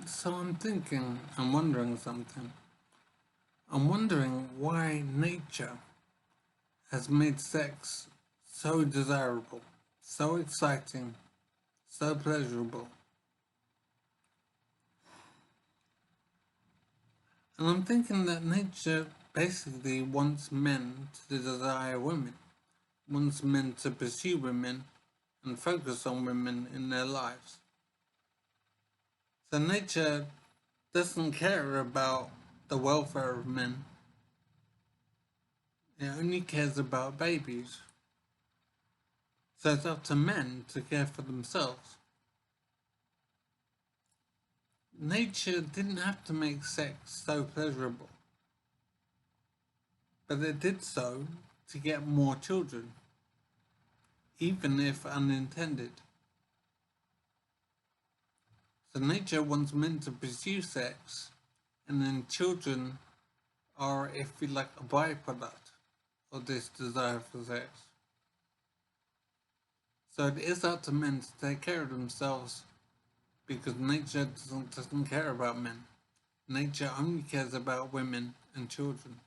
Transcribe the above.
So I'm wondering something. I'm wondering why nature has made sex so desirable, so exciting, so pleasurable. And I'm thinking that nature basically wants men to desire women, wants men to pursue women and focus on women in their lives. So nature doesn't care about the welfare of men, it only cares about babies. So it's up to men to care for themselves. Nature didn't have to make sex so pleasurable, but it did so to get more children, even if unintended. So nature wants men to pursue sex, and then children are, if you like, a byproduct of this desire for sex. So it is up to men to take care of themselves because nature doesn't care about men. Nature only cares about women and children.